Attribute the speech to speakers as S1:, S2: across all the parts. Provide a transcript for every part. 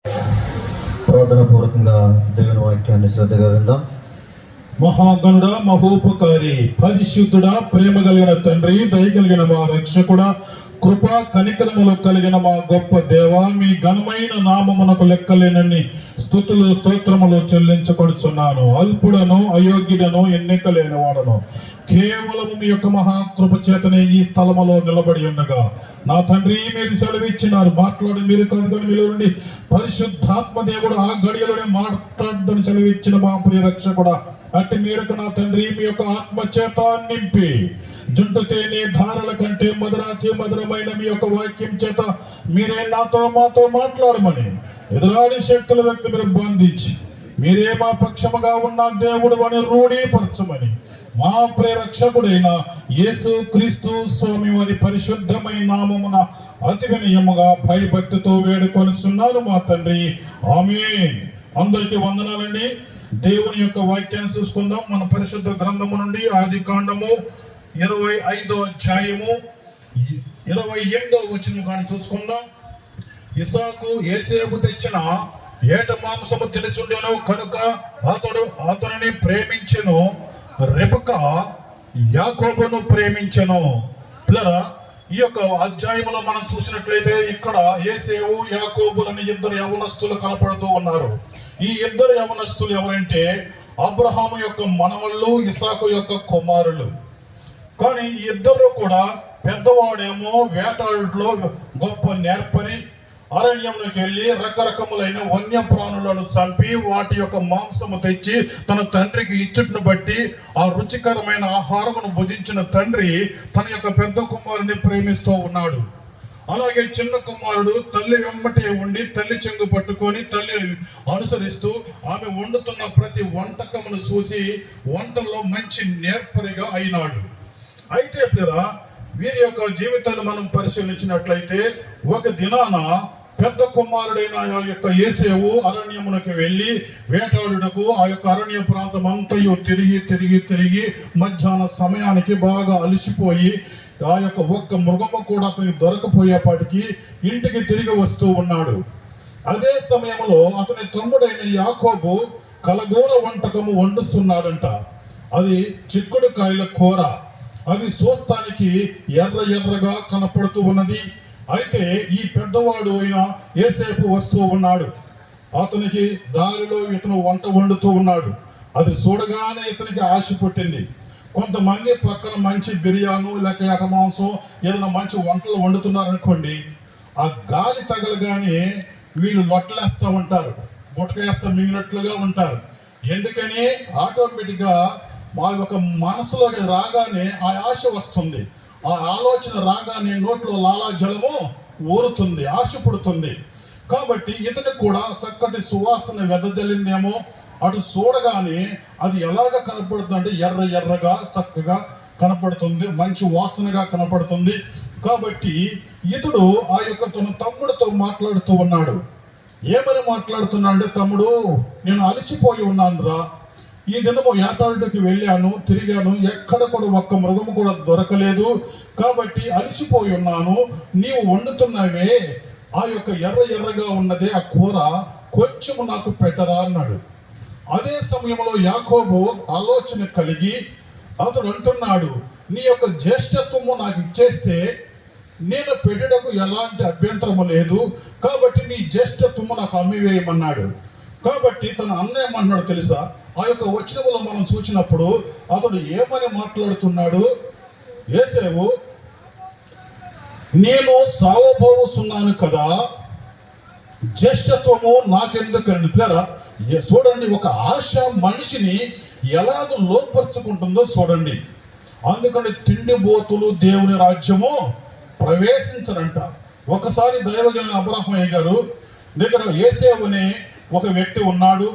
S1: ప్రార్థన పూర్వకంగా దేవుని వాక్యాన్ని శ్రద్ధగా విందాం.
S2: మహాగణుడ, మహోపకారి, పరిశుద్ధుడా, ప్రేమ కలిగిన తండ్రి, దయ కలిగిన మా రక్షకుడా, కృప కనికరములు కలిగిన మా గొప్ప దేవ, మీ ఘనమైన నామమునకు లెక్కలేనన్ని స్తుతులు స్తోత్రములు చెల్లించుకొనుచున్నాను. అల్పుడను, అయోగ్యుడను, ఎన్నిక లేని వాడను, కేవలము మీ యొక్క మహాకృప చేతనే ఈ స్థలములో నిలబడి ఉండగా నా తండ్రి మీరు సెలవిచ్చినారు. మాట్లాడి మీరు కాదు కానీ మీలో నుండి పరిశుద్ధాత్మ దేవుడు ఆ గడియలోనే మాట్లాడదని సెలవిచ్చిన మా ప్రియ రక్షకుడా, అట్టి మీరకు నా తండ్రి మీ యొక్క ఆత్మ చేత నింపి జుంటు తేనె ధారల కంటే మధురాతి మధురమైన మీ యొక్క వాక్యం చేత మీరే మాతో మాట్లాడమని ఎదురాడి శక్తుల వ్యక్తి మీరు బంధించి మీరే మా పక్షముగా ఉన్న దేవుడు అని రూఢీపరచమని మా ప్రియ రక్షకుడైన యేసు క్రీస్తు స్వామి వారి పరిశుద్ధమైన నామమున అతి వినయముగా భయభక్తితో వేడుకొనిస్తున్నాను మా తండ్రి, ఆమేన్. అందరికీ వందనాలండి. దేవుని యొక్క వాక్యాన్ని చూసుకుందాం. మన పరిశుద్ధ గ్రంథము నుండి ఆదికాండము 25వ అధ్యాయము 28వ వచనం కానీ చూసుకుందాం. ఇస్సాకు యోసేపు తెచ్చిన ఏట మాంసము తినుచుండెను కనుక అతనిని ప్రేమించెను. రెబెకా యాకోబును ప్రేమించెను. పిల్లరా, ఈ యొక్క అధ్యాయంలో మనం చూసినట్లయితే ఇక్కడ యోసేపు యాకోబులని ఇద్దరు యవనస్తులు కనపడుతూ ఉన్నారు. ఈ ఇద్దరు యవనస్తులు ఎవరంటే అబ్రహాము యొక్క మనవళ్ళు, ఇస్సాకు యొక్క కుమారులు. కానీ ఈ ఇద్దరు కూడా పెద్దవాడేమో వేటాడులో గొప్ప నేర్పరి, అరణ్యంలోకి వెళ్ళి రకరకములైన వన్య ప్రాణులను చంపి వాటి యొక్క మాంసము తెచ్చి తన తండ్రికి ఇచ్చుటను బట్టి ఆ రుచికరమైన ఆహారమును భుజించిన తండ్రి తన యొక్క పెద్ద కుమారుని ప్రేమిస్తూ ఉన్నాడు. అలాగే చిన్న కుమారుడు తల్లి వెంబటే ఉండి తల్లి చెంగు పట్టుకొని తల్లి అనుసరిస్తూ ఆమె వండుతున్న ప్రతి వంటకమును చూసి వంటల్లో మంచి నేర్పరిగా అయినాడు. అయితే పిల్లరా, వీరి యొక్క జీవితాన్ని మనం పరిశీలించినట్లయితే ఒక దినాన పెద్ద కుమారుడైన ఆ యొక్క యోసేపు అరణ్యమునకు వెళ్ళి వేటాడుటకు ఆ యొక్క అరణ్య ప్రాంతం అంతయు తిరిగి మధ్యాహ్న సమయానికి బాగా అలసిపోయి ఆ యొక్క ఒక్క మృగము కూడా అతనికి దొరకపోయేపాటికి ఇంటికి తిరిగి వస్తూ ఉన్నాడు. అదే సమయంలో అతని తమ్ముడైన యాకోబు కలగూర వంటకము వండుతున్నాడంట. అది చిక్కుడుకాయల కూర. అది చూస్తానికి ఎర్రగా కనపడుతూ ఉన్నది. అయితే ఈ పెద్దవాడు అయిన యోసేపు వస్తూ ఉన్నాడు. అతనికి దారిలో ఇతను వంట వండుతూ ఉన్నాడు. అది చూడగానే ఇతనికి ఆశ పుట్టింది. కొంతమంది పక్కన మంచి బిర్యానీ లేక ఎట మాంసం ఏదైనా మంచి వంటలు వండుతున్నారనుకోండి, ఆ గాలి తగలగానే వీళ్ళు లొట్టలేస్తూ ఉంటారు, గుటకేస్తా మింగినట్లుగా ఉంటారు. ఎందుకని ఆటోమేటిక్గా మా యొక్క మనసులోకి రాగానే ఆ ఆశ వస్తుంది. ఆ ఆలోచన రాగానే నోట్లో లాలాజలము ఊరుతుంది, ఆశ పుడుతుంది. కాబట్టి ఇతనికి కూడా చక్కటి సువాసన వెదజల్లిందేమో. అటు చూడగానే అది ఎలాగ కనపడుతుంది అంటే ఎర్రగా చక్కగా కనపడుతుంది, మంచి వాసనగా కనపడుతుంది. కాబట్టి ఇతడు ఆ యొక్క తన తమ్ముడితో మాట్లాడుతూ ఉన్నాడు. ఏమని మాట్లాడుతున్నా అంటే, తమ్ముడు నేను అలసిపోయి ఉన్నాను రా, ఈ దినము వేటాడుటకి వెళ్ళాను, తిరిగాను, ఎక్కడ కూడా ఒక్క మృగము కూడా దొరకలేదు, కాబట్టి అలసిపోయి ఉన్నాను. నీవు వండుతున్నవే ఆ యొక్క ఎర్రగా ఉన్నదే ఆ కూర కొంచెము నాకు పెట్టరా అన్నాడు. అదే సమయంలో యాకోబు ఆలోచన కలిగి అతడు అంటున్నాడు, నీ యొక్క జ్యేష్ఠత్వము నాకు ఇచ్చేస్తే నేను పెట్టుటకు ఎలాంటి అభ్యంతరము లేదు, కాబట్టి నీ జ్యేష్ఠత్వము నాకు అమ్మివేయమన్నాడు. కాబట్టి తన అన్న ఏమన్నాడు తెలుసా? ఆ యొక్క వచనములో మనం చూసినప్పుడు అతడు ఏమని మాట్లాడుతున్నాడు? యోసేపు, నేను సావబోతున్నాను కదా, జ్యేష్ఠత్వము నాకెందుకని. చూడండి, ఒక ఆశ మనిషిని ఎలాగ లోపరుచుకుంటుందో చూడండి. అందుకని తిండిబోతులు దేవుని రాజ్యము ప్రవేశించరంట. ఒకసారి దైవజనులు అబ్రహామయ్య గారు దగ్గర యోసేపు అనే ఒక వ్యక్తి ఉన్నాడు.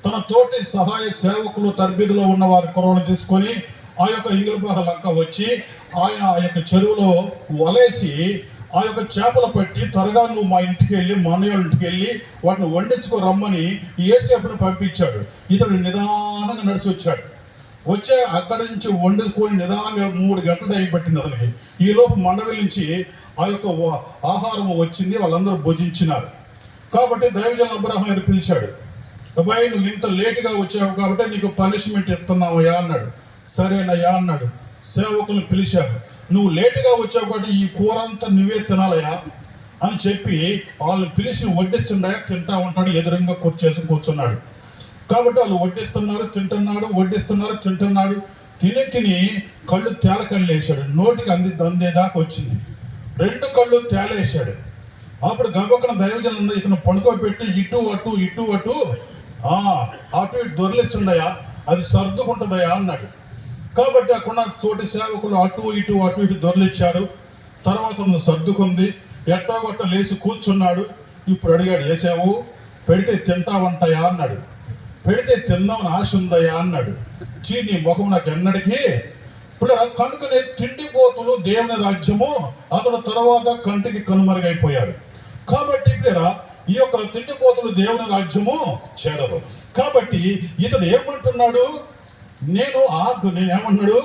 S2: తన తోటి సహాయ సేవకులు తర్బీదులో ఉన్న వారి కొరవను తీసుకొని ఆ యొక్క ఇంగిలిబాహ లంక వచ్చి ఆయన ఆ యొక్క చెరువులో వలేసి ఆ యొక్క చేపలు పట్టి త్వరగా నువ్వు మా ఇంటికి వెళ్ళి మా అన్నయ్య ఇంటికి వెళ్ళి వాటిని వండించుకో రమ్మని యోసేపుని పంపించాడు. ఇతడు నిదానంగా నడిచి వచ్చాడు. వచ్చే అక్కడి నుంచి వండుకొని నిదానంగా 3 గంటల టైం పట్టింది అతనికి. ఈలోపు మండవి నుంచి ఆ యొక్క ఆహారం వచ్చింది, వాళ్ళందరూ భుజించినారు. కాబట్టి దైవజనులు అబ్రహాం గారు పిలిచాడు. అబ్బాయి, నువ్వు ఇంత లేటుగా వచ్చావు కాబట్టి నీకు పనిష్మెంట్ ఇస్తున్నావయ్యా అన్నాడు. సరేనయ్యా అన్నాడు. సేవకులను పిలిచారు. నువ్వు లేటుగా వచ్చావు కాబట్టి ఈ కూర అంతా నువ్వే తినాలయ్యా అని చెప్పి వాళ్ళని పిలిచి వడ్డించండా, తింటా ఉంటాడు. ఎదురుగా కూర్చేసి కూర్చున్నాడు. కాబట్టి వాళ్ళు వడ్డిస్తున్నారు, తింటున్నాడు. తిని కళ్ళు తేలకళ్ళేసాడు. నోటికి అందేదాకా వచ్చింది. 2 కళ్ళు తేలేసాడు. అప్పుడు గబక్కన దైవజనులు ఇతను పడుకోబెట్టి ఇటు అటు దొరిలిస్తుండయా, అది సర్దుకుంటుందయా అన్నాడు. కాబట్టి అక్కడ చోటి సేవకులు అటు ఇటు దొరిలిచ్చారు. తర్వాత సర్దుకుంది. ఎట్టోగొట్ట లేచి కూర్చున్నాడు. ఇప్పుడు అడిగాడు, ఏసావు పెడితే తింటావంటాయా అన్నాడు. పెడితే తిందామని ఆశ ఉందయా అన్నాడు. నీ ముఖం నాకు ఎన్నడికి ఇప్పుడు కనుకనే తిండిపోతులు దేవుని రాజ్యము అతడు తర్వాత కంటికి కనుమరుగైపోయాడు. కాబట్టి ఇప్పుడు ఈ యొక్క తిండిపోతులు దేవుని రాజ్యము చేరరు. కాబట్టి ఇతడు ఏమంటున్నాడు, నేనేమన్నాడు,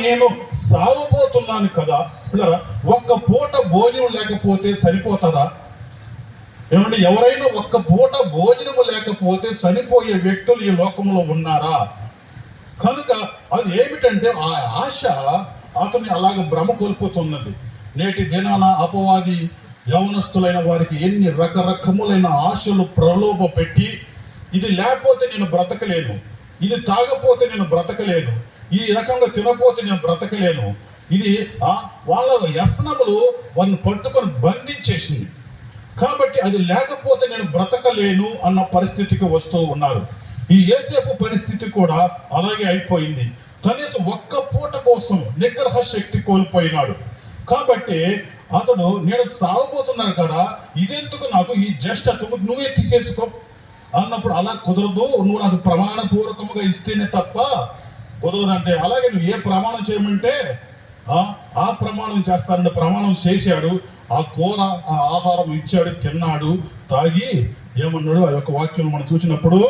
S2: నేను సాగుపోతున్నాను కదా. పిల్లరా, ఒక్క పూట భోజనం లేకపోతే సరిపోతారా? ఏమంటే ఎవరైనా ఒక్క పూట భోజనము లేకపోతే చనిపోయే వ్యక్తులు ఈ లోకంలో ఉన్నారా? కనుక అది ఏమిటంటే ఆ ఆశ అతన్ని అలాగ భ్రమ కోల్పోతున్నది. నేటి దినాన అపవాది యవనస్తులైన వారికి ఎన్ని రకరకములైన ఆశలు ప్రలోభ పెట్టి, ఇది లేకపోతే నేను బ్రతకలేను, ఇది తాగపోతే నేను బ్రతకలేను, ఈ రకంగా తినపోతే నేను బ్రతకలేను, ఇది వాళ్ళ వ్యసనములు వారిని పట్టుకొని బంధించేసింది. కాబట్టి అది లేకపోతే నేను బ్రతకలేను అన్న పరిస్థితికి వస్తూ ఉన్నారు. ఈ యోసేపు పరిస్థితి కూడా అలాగే అయిపోయింది. కనీసం ఒక్క పూట కోసం నిగ్రహ శక్తి కోల్పోయినాడు. కాబట్టి అతడు, నేను సాగబోతున్నాను కదా, ఇదెందుకు నాకు, ఈ జ్యేష్ఠత్వము నువ్వే తీసేసుకో అన్నప్పుడు, అలా కుదరదు, నువ్వు నాకు ప్రమాణపూర్వకంగా ఇస్తేనే తప్ప కుదరదంటే, అలాగే నువ్వు ఏ ప్రమాణం చేయమంటే ఆ ప్రమాణం చేస్తానంటే ప్రమాణం చేశాడు. ఆ కూర ఆ ఆహారం ఇచ్చాడు, తిన్నాడు, తాగి ఏమన్నాడు, ఆ యొక్క వాక్యం మనం చూసినప్పుడు,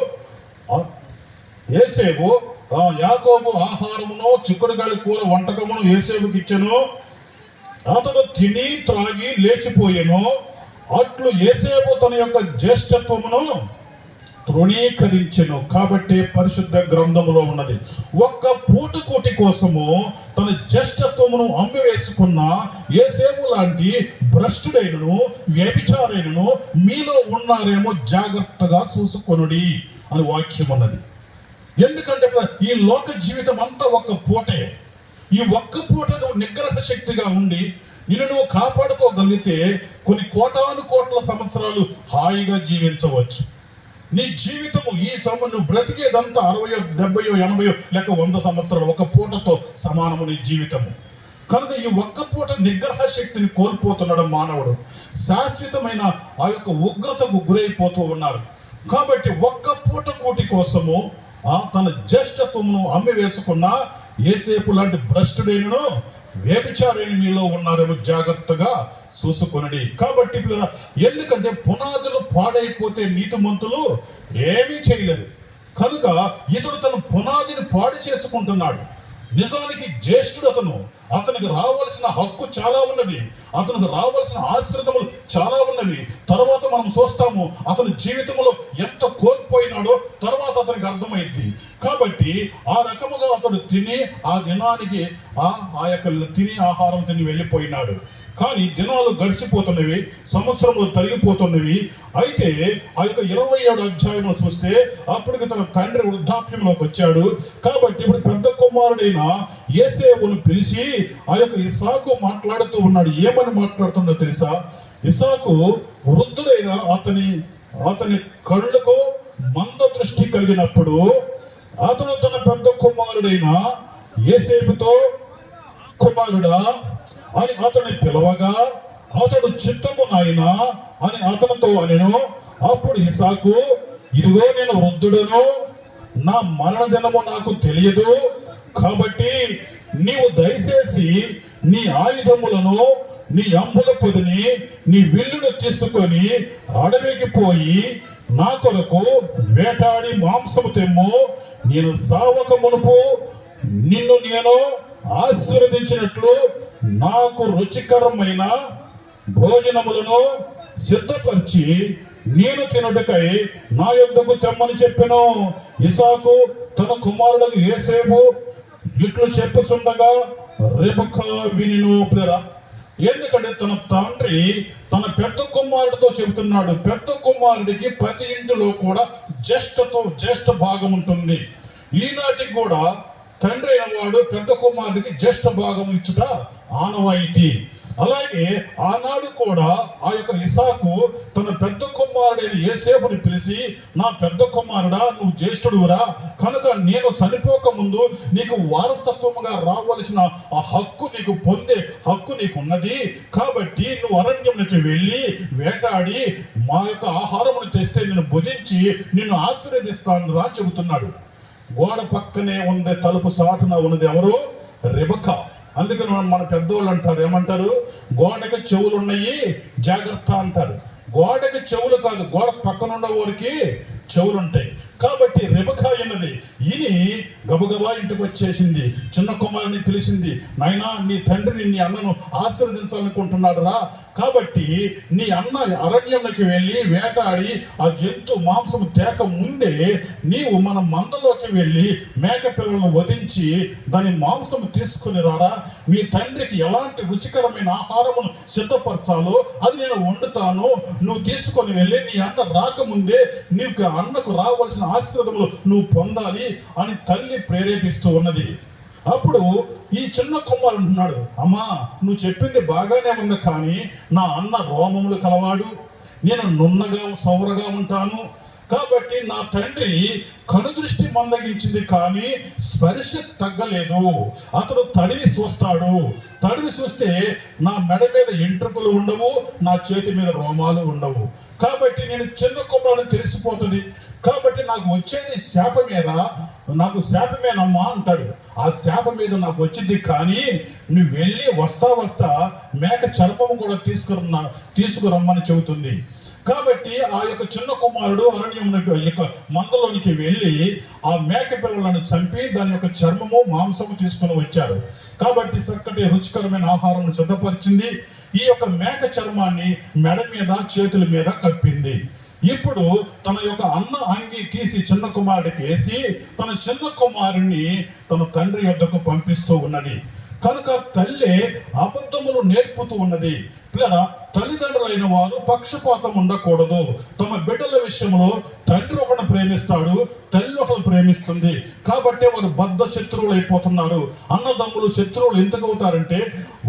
S2: యోసేపు యాకోబు ఆహారమును చిక్కుడుగాయల కూర వంటకమును యోసేపుకి ఇచ్చెను, అతడు తిని త్రాగి లేచిపోయెను. అట్లు యోసేపు తన యొక్క జ్యేష్ఠత్వమును తృణీకరించెను. కాబట్టి పరిశుద్ధ గ్రంథములో ఉన్నది, ఒక్క పూటకోటి కోసము తన జ్యేష్ఠత్వమును అమ్మివేసుకున్న యోసేపు లాంటి భ్రష్టుడైనను వ్యభిచారైనను మీలో ఉన్నారేమో జాగ్రత్తగా చూసుకొనుడి అని వాక్యం ఉన్నది. ఎందుకంటే ఈ లోక జీవితం అంతా ఒక్క పూటే. ఈ ఒక్క పూట నువ్వు నిగ్రహ శక్తిగా ఉండి నువ్వు కాపాడుకోగలిగితే కొన్ని కోట్ల సంవత్సరాలు హాయిగా జీవించవచ్చు. నీ జీవితము ఈ నువ్వు బ్రతికేదంతా 60, 70, 80 లేక 100 సంవత్సరాలు ఒక పూటతో సమానము నీ జీవితము. కనుక ఈ ఒక్క పూట నిగ్రహ శక్తిని కోల్పోతున్నాడు మానవుడు. శాశ్వతమైన ఆ యొక్క ఉగ్రతకు గురైపోతూ ఉన్నారు. కాబట్టి ఒక్క పూట కోటి కోసము తన జ్యేష్ఠత్వమును అమ్మి వేసుకున్న యోసేపు లాంటి భ్రష్టుడైనను వ్యభిచారైన మీలో ఉన్నారేమో జాగ్రత్తగా చూసుకొనడి. కాబట్టి ఎందుకంటే పునాదులు పాడైపోతే నీతిమంతులు ఏమీ చేయలేదు. కనుక ఇతడు తన పునాదిని పాడు చేసుకుంటున్నాడు. నిజానికి జ్యేష్ఠుడు అతనికి రావాల్సిన హక్కు చాలా ఉన్నది, అతనికి రావాల్సిన ఆశ్రితములు చాలా ఉన్నవి. తర్వాత మనం చూస్తాము అతని జీవితంలో ఎంత కోల్పోయినాడో తర్వాత అతనికి అర్థమైంది. కాబట్టి ఆ రకముగా అతడు తిని ఆ దినానికి ఆ యొక్క తిని ఆహారం తిని వెళ్ళిపోయినాడు. కానీ దినాలు గడిచిపోతున్నవి, సంవత్సరములు తరిగిపోతున్నవి. అయితే ఆ యొక్క 27వ అధ్యాయంలో చూస్తే అప్పటికి తన తండ్రి వృద్ధాప్యంలోకి వచ్చాడు. కాబట్టి ఇప్పుడు పెద్ద కుమారుడైన యోసేపును పిలిచి ఆ యొక్క ఇస్సాకు మాట్లాడుతూ ఉన్నాడు. ఏమని మాట్లాడుతుందో తెలుసా? ఇస్సాకు వృద్ధుడైన అతని కళ్ళకు మంద దృష్టి కలిగినప్పుడు అతడు తన పెద్ద కుమారుడైన యోసేపుతో, కుమారుడా అని అతన్ని పిలవగా, అతడు చిత్తము నాయనా అని అతనితో అనెను. అప్పుడు ఇస్సాకు, ఇదిగో నేను వృద్ధుడను, నా మరణ దినము నాకు తెలియదు, కాబట్టి నీవు దయచేసి నీ ఆయుధములను, నీ అంబుల పొదిని, నీ విల్లును తీసుకొని అడవికి పోయి నా కొరకు వేటాడి మాంసము తెమ్ము. నేను సావక మునుపు నిన్ను నేను ఆశీర్వదించినట్లు నాకు రుచికరమైన భోజనములను సిద్ధపరిచి నేను తినుటకై నా యొద్దకు తెమ్మని చెప్పెను. ఇసాకు తన కుమారుడు యోసేపు ఇట్లు చెప్పుచుండగా రెబెకా వినెను. ప్రియరా, ఎందుకంటే తన తండ్రి తన పెద్ద కుమారుడితో చెబుతున్నాడు. పెద్ద కుమారుడికి ప్రతి ఇంటిలో కూడా జ్యేష్ఠ భాగం ఉంటుంది. ఈనాటికి కూడా తండ్రి అయిన వాడు పెద్ద కుమారుడికి జ్యేష్ఠ భాగం ఇచ్చుట ఆనవాయితీ. అలాగే ఆనాడు కూడా ఆ యొక్క ఇసాకు తన పెద్ద కుమారుడైన యోసేపుని పిలిచి, నా పెద్ద కుమారుడా, నువ్వు జ్యేష్ఠుడురా కనుక నేను చనిపోక ముందు నీకు వారసత్వముగా రావలసిన ఆ హక్కు నీకు పొందే హక్కు నీకు ఉన్నది. కాబట్టి నువ్వు అరణ్యంలోకి వెళ్ళి వేటాడి మా యొక్క ఆహారమును తెస్తే నేను భుజించి నిన్ను ఆశీర్వదిస్తాను రా చెబుతున్నాడు. గోడ పక్కనే ఉంది, తలుపు సాటున ఉన్నది ఎవరు? రెబెకా. అందుకని మన పెద్దోళ్ళు అంటారు, ఏమంటారు? గోడకి చెవులు ఉన్నాయి జాగ్రత్త అంటారు. గోడకి చెవులు కాదు, గోడ పక్కన ఉన్న వారికి చెవులు ఉంటాయి. కాబట్టి రెబెకా అన్నది ఈని గబగబా ఇంటికి వచ్చేసింది. చిన్న కుమారుని పిలిచింది, నాయనా నీ తండ్రిని నీ అన్నను ఆశీర్వదించాలనుకుంటున్నాడు రా, కాబట్టి నీ అన్న అరణ్యంలోకి వెళ్ళి వేటాడి ఆ జంతు మాంసం తేక ముందే నీవు మన మందలోకి వెళ్ళి మేక పిల్లలను వధించి దాని మాంసం తీసుకుని రారా, మీ తండ్రికి ఎలాంటి రుచికరమైన ఆహారమును సిద్ధపరచాలో అది నేను వండుతాను, నువ్వు తీసుకొని వెళ్ళి నీ అన్న రాకముందే నీకు అన్నకు రావాల్సిన ఆశీర్వాదములు నువ్వు పొందాలి అని తల్లి ప్రేరేపిస్తూ ఉన్నది. అప్పుడు ఈ చిన్న కుమారుడు అంటున్నాడు, అమ్మా నువ్వు చెప్పింది బాగానే ఉంది, కానీ నా అన్న రోమములు కలవాడు, నేను నున్నగా సౌరగా ఉంటాను. కాబట్టి నా తండ్రి కనుదృష్టి మందగించింది కానీ స్పర్శ తగ్గలేదు. అతడు తడివి చూస్తాడు, తడివి చూస్తే నా మెడ మీద ఎంట్రుకలు ఉండవు, నా చేతి మీద రోమాలు ఉండవు. కాబట్టి నేను చిన్న కుమారుడు తెలిసిపోతుంది. కాబట్టి నాకు వచ్చేది శాప మీద, నాకు శాపమేనమ్మా అంటాడు. ఆ శాప మీద నాకు వచ్చింది, కానీ నువ్వు వెళ్ళి వస్తా మేక చర్మము కూడా తీసుకురమ్మని చెబుతుంది. కాబట్టి ఆ యొక్క చిన్న కుమారుడు అరణ్యం యొక్క మందలోనికి వెళ్ళి ఆ మేక పిల్లలను చంపి దాని యొక్క చర్మము మాంసము తీసుకుని వచ్చారు. కాబట్టి చక్కటి రుచికరమైన ఆహారం సిద్ధపరిచింది. ఈ యొక్క మేక చర్మాన్ని మెడ మీద చేతుల మీద కప్పింది. ఇప్పుడు తన యొక్క అన్న అంగి తీసి చిన్న కుమారుడికి వేసి తన చిన్న కుమారుణ్ణి తన తండ్రి యొద్దకు పంపిస్తూ ఉన్నది. కనుక తల్లి అబద్ధములు నేర్పుతూ ఉన్నది. లేదా తల్లిదండ్రులైన వారు పక్షపాతం ఉండకూడదు. తమ బిడ్డల విషయంలో తండ్రి ఒకరిని ప్రేమిస్తాడు, తల్లి ఒకరు ప్రేమిస్తుంది. కాబట్టి వారు బద్ధ శత్రువులు అయిపోతున్నారు. అన్నదమ్ములు శత్రువులు ఎందుకు అవుతారంటే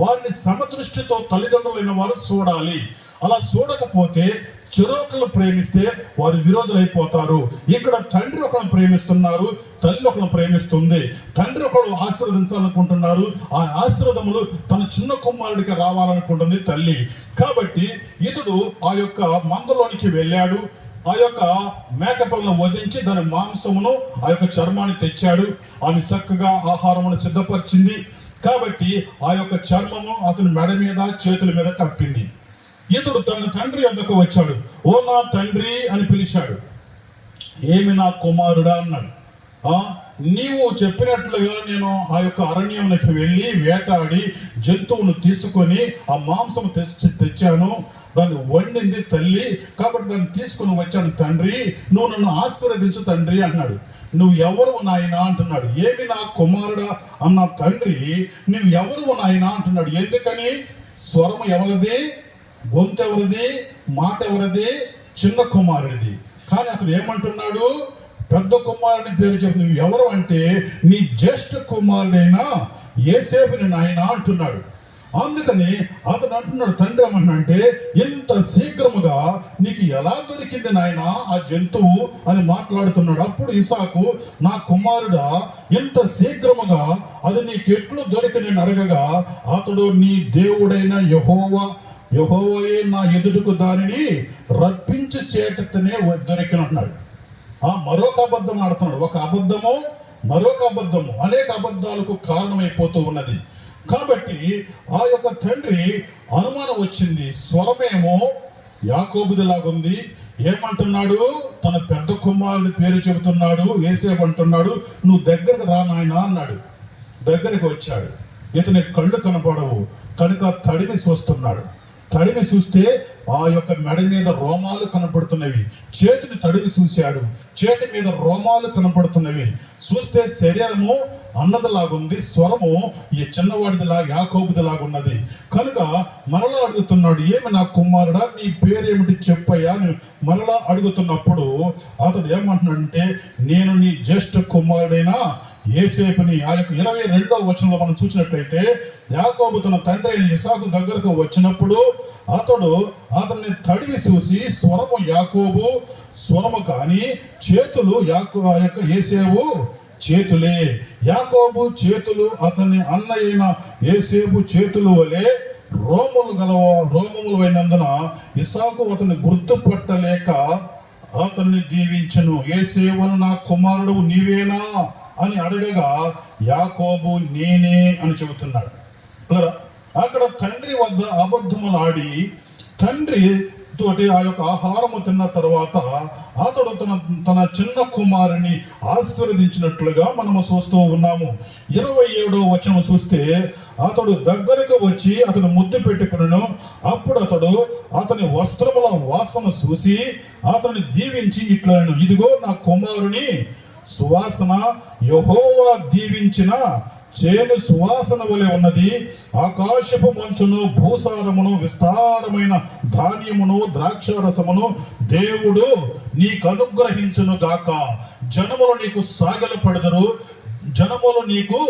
S2: వారిని సమదృష్టితో తల్లిదండ్రులైన వారు చూడాలి. అలా చూడకపోతే చెరొకరు ప్రేమిస్తే వారు విరోధులు అయిపోతారు. ఇక్కడ తండ్రి ఒకరిని ప్రేమిస్తున్నారు, తల్లి ఒకరిని ప్రేమిస్తుంది. తండ్రి ఒకరు ఆశీర్వదించాలనుకుంటున్నారు, ఆ ఆశీర్వాదములు తన చిన్న కుమారుడికి రావాలనుకుంటుంది తల్లి. కాబట్టి ఇతడు ఆ యొక్క మందలోనికి వెళ్ళాడు. ఆ యొక్క మేకపిల్లను వధించి దాని మాంసమును ఆ యొక్క చర్మాన్ని తెచ్చాడు. ఆమె చక్కగా ఆహారమును సిద్ధపరిచింది. కాబట్టి ఆ యొక్క చర్మము అతని మెడ మీద చేతుల మీద కప్పింది. ఇతడు తన తండ్రి వద్దకు వచ్చాడు. ఓ నా తండ్రి అని పిలిచాడు. ఏమి నా కుమారుడా అన్నాడు. నీవు చెప్పినట్లుగా నేను ఆ యొక్క అరణ్యంలోకి వెళ్ళి వేటాడి జంతువును తీసుకొని ఆ మాంసం తెచ్చాను, దాన్ని వండింది తల్లి, కాబట్టి దాన్ని తీసుకుని వచ్చాను తండ్రి, నువ్వు నన్ను ఆశీర్వదించు తండ్రి అన్నాడు. నువ్వు ఎవరు నాయనా అంటున్నాడు. ఏమి నా కుమారుడా అన్న తండ్రి, నువ్వు ఎవరు నాయనా అంటున్నాడు. ఎందుకని? స్వరం ఎవరిది, గొంతు ఎవరిది, మాట ఎవరిది? చిన్న కుమారుడిది. కానీ అతడు ఏమంటున్నాడు? పెద్ద కుమారుని పేరు చెప్పి నువ్వు ఎవరు అంటే నీ జ్యేష్ఠ కుమారుడైన యోసేపుని నాయన అంటున్నాడు. అందుకని అతడు అంటున్నాడు, తండ్రి ఏమంటే ఇంత శీఘ్రముగా నీకు ఎలా దొరికింది నాయన ఆ జంతువు అని మాట్లాడుతున్నాడు. అప్పుడు ఇసాకు, నా కుమారుడా ఇంత శీఘ్రముగా అది నీకు ఎట్లు దొరికిందని అడగగా అతడు, నీ దేవుడైన యెహోవాయే నా ఎదుటకు దానిని రప్పించి చేటనే దొరికినన్నాడు. మరొక అబద్ధం ఆడుతున్నాడు. ఒక అబద్ధము మరొక అబద్ధము అనేక అబద్ధాలకు కారణమైపోతూ ఉన్నది. కాబట్టి ఆ యొక్క తండ్రి అనుమానం వచ్చింది. స్వరమేమో యాకోబుదిలాగుంది. ఏమంటున్నాడు? తన పెద్ద కుమారుడి పేరు చెబుతున్నాడు. యోసేపు అంటున్నాడు, నువ్వు దగ్గరకు రా నాయనా అన్నాడు. దగ్గరికి వచ్చాడు. ఇతని కళ్ళు కనపడవు కనుక తడిని చూస్తున్నాడు. తడిని చూస్తే ఆ యొక్క మెడ మీద రోమాలు కనపడుతున్నవి. చేతిని తడివి చూశాడు, చేతి మీద రోమాలు కనపడుతున్నవి. చూస్తే శరీరము అన్నదిలాగుంది, స్వరము ఈ చిన్నవాడిదిలాగా యాకోబుదిలాగున్నది. కనుక మరలా అడుగుతున్నాడు, ఏమి నా కుమారుడా, నీ పేరేమిటి చెప్పయ్యా అని మరలా అడుగుతున్నప్పుడు అతడు ఏమంటున్నాడంటే, నేను నీ జ్యేష్ఠ కుమారుడైన యోసేపుని. ఆ యొక్క 22వ వచనంలో మనం చూసినట్లయితే, యాకోబు తన తండ్రి అయిన ఇసాకు దగ్గరకు వచ్చినప్పుడు అతన్ని తడివి చూసి స్వరము యాకోబు స్వరము కానీ చేతులు ఆ యొక్క యోసేపు చేతులే. యాకోబు చేతులు అతని అన్న అయిన యోసేపు చేతులు వలె రోమములు అయినందున ఇసాకు అతన్ని గుర్తుపట్టలేక అతన్ని దీవించను. యోసేపును నా కుమారుడు నీవేనా అని అడగగా యాకోబు నేనే అని చెబుతున్నాడు. అక్కడ తండ్రి వద్ద అబద్ధములు ఆడి తండ్రి తోటి ఆ యొక్క ఆహారము తిన్న తర్వాత అతడు తన చిన్న కుమారుని ఆశీర్వదించినట్లుగా మనము చూస్తూ ఉన్నాము. 27వ వచనం చూస్తే, అతడు దగ్గరకు వచ్చి అతను ముద్దు పెట్టుకును. అప్పుడు అతడు అతని వస్త్రముల వాసన చూసి అతన్ని దీవించి ఇట్లను, ఇదిగో నా కుమారుని సువాసన యెహోవా దీవించిన చేను సువాసన వలె ఉన్నది. ఆకాశపు మంచును భూసారమును విస్తారమైన ధాన్యమును ద్రాక్షారసమును దేవుడు నీకు అనుగ్రహించును గాక. జనములు నీకు సాగలపడదురు, జనములు నీకు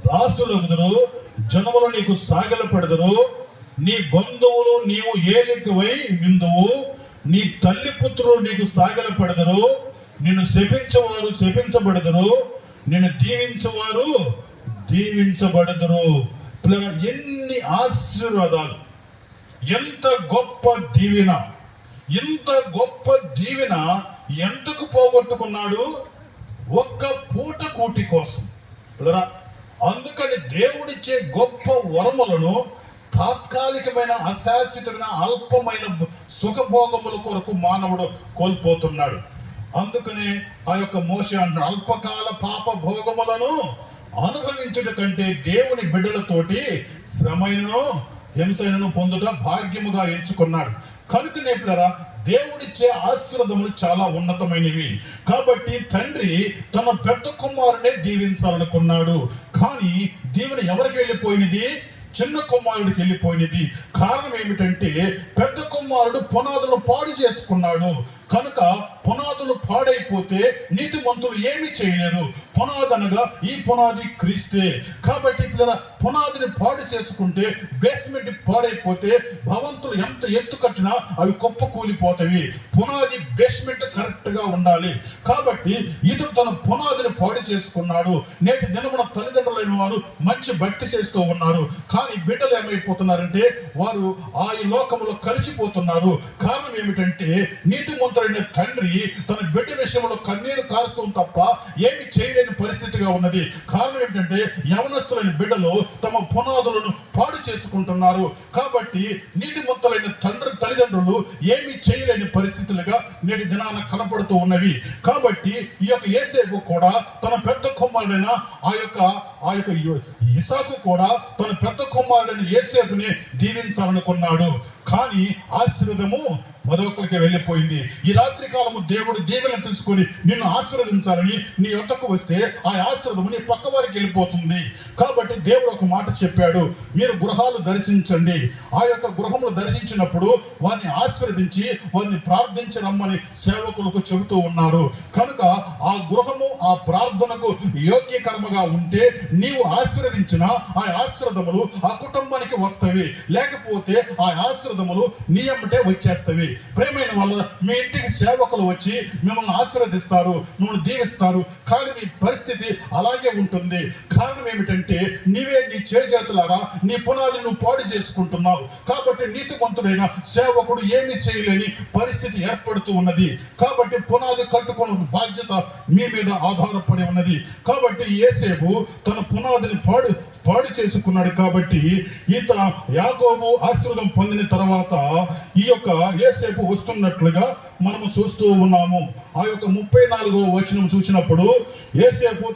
S2: దాసులగుదురు, జనములు నీకు సాగలపడదురు. నీ బంధువులు నీవు ఏలికవై విందువు, నీ తల్లి పుత్రులు నీకు సాగలపడదురు. నిన్ను శపించేవారు శపించబడదురు, నిన్ను దీవించేవారు దీవించబడదురు. ఎన్ని ఆశీర్వాదాలు! ఎంత గొప్ప దీవెన! ఇంత గొప్ప దీవెన ఎందుకు పోగొట్టుకున్నాడు? ఒక్క పూట కూటి కోసం. అందుకని దేవుడిచ్చే గొప్ప వరములను తాత్కాలికమైన అశాశ్వతమైన అల్పమైన సుఖభోగముల కొరకు మానవుడు కోల్పోతున్నాడు. అందుకనే ఆ యొక్క మోషే అంటున్నాడు, అల్పకాల పాప భోగములను అనుభవించుట కంటే దేవుని బిడ్డలతోటి శ్రమైనను హింసైనను పొందుట భాగ్యముగా ఎంచుకున్నాడు. కనుకనే పిల్లరా, దేవుడిచ్చే ఆశీర్వాదములు చాలా ఉన్నతమైనవి. కాబట్టి తండ్రి తన పెద్ద కుమారునే దీవించాలనుకున్నాడు. కానీ దీవెన ఎవరికి వెళ్ళిపోయినది? చిన్న కుమారుడికి వెళ్ళిపోయినది. కారణం ఏమిటంటే, పెద్ద కుమారుడు పునాదులను పాడు చేసుకున్నాడు. కనుక పునాదులు పాడైపోతే నీతిమంతులు ఏమి చేయలేరు. పునాది అనగా ఈ పునాది క్రీస్తే. కాబట్టి పునాదిని పాడు చేసుకుంటే, బేస్మెంట్ పాడైపోతే భవంతులు ఎంత ఎత్తు కట్టినా అవి కుప్ప కూలిపోతాయి. పునాది బేస్మెంట్ కరెక్ట్ గా ఉండాలి. కాబట్టి ఇతడు తన పునాదిని పాడు చేసుకున్నాడు. నేటి దినమున తల్లిదండ్రులైన వారు మంచి భక్తి చేస్తూ ఉన్నారు, కానీ బిడ్డలు ఏమైపోతున్నారంటే వారు ఆ లోకములో కలిసిపోతున్నారు. కారణం ఏమిటంటే, నీతిమంతుడైన తండ్రి తన బిడ్డ విషయంలో కన్నీరు కారుస్తూ తప్ప ఏమి చేయలేని పరిస్థితిగా ఉన్నది. కారణం ఏమిటంటే, యవనస్తులైన బిడ్డలు తమ పునాదులను పాడు చేసుకుంటున్నారు. కాబట్టి నీతిమంతులైన తల్లిదండ్రులు ఏమి చేయలేని పరిస్థితులుగా నేటి దినాన కనపడుతూ ఉన్నవి. కాబట్టి ఈ యొక్క యోసేపు కూడా తన పెద్ద కుమారుడైన ఆ యొక్క ఇసాకు కూడా తన పెద్ద కుమారుడైన యోసేపుని దీవించాలనుకున్నాడు. కానీ ఆశీర్వాదము మరొకరికి వెళ్ళిపోయింది. ఈ రాత్రి కాలము దేవుడు దీవెన తీసుకొని నిన్ను ఆశీర్వదించాలని నీ వద్దకు వస్తే ఆ ఆశీర్వాదము నీ పక్క వారికి వెళ్ళిపోతుంది. కాబట్టి దేవుడు ఒక మాట చెప్పాడు, మీరు గృహాలు దర్శించండి. ఆ యొక్క గృహములు దర్శించినప్పుడు వారిని ఆశీర్వదించి వారిని ప్రార్థించరమ్మని సేవకులకు చెబుతూ ఉన్నారు. కనుక ఆ గృహము ఆ ప్రార్థనకు యోగ్యకరముగా ఉంటే నీవు ఆశీర్వదించిన ఆ ఆశీర్వాదములు ఆ కుటుంబానికి వస్తవి. లేకపోతే ఆ ఆశీర్వాదములు నీ ఎమ్మటే వచ్చేస్తవి. ప్రేమైన వల్ల మీ ఇంటికి సేవకులు వచ్చి మిమ్మల్ని ఆశీర్వదిస్తారు, మిమ్మల్ని దీవిస్తారు, కానీ మీ పరిస్థితి అలాగే ఉంటుంది. కారణం ఏమిటంటే, నీవే నీ చేతులారా నీ పునాది నువ్వు పాడు చేసుకుంటున్నావు. కాబట్టి నీతిమంతుడైన సేవకుడు ఏమీ చేయలేని పరిస్థితి ఏర్పడుతూ ఉన్నది. కాబట్టి పునాది కట్టుకున్న బాధ్యత మీ మీద ఆధారపడి ఉన్నది. కాబట్టి యోసేపు తన పునాదిని పాడు చేసుకున్నాడు. కాబట్టి యాకోబు ఆశీర్వాదం పొందిన తర్వాత ఈ యొక్క యోసేపు వస్తున్నట్లుగా మనము చూస్తూ ఉన్నాము. ఆ యొక్క 34వ వచనం చూసినప్పుడు యోసేపు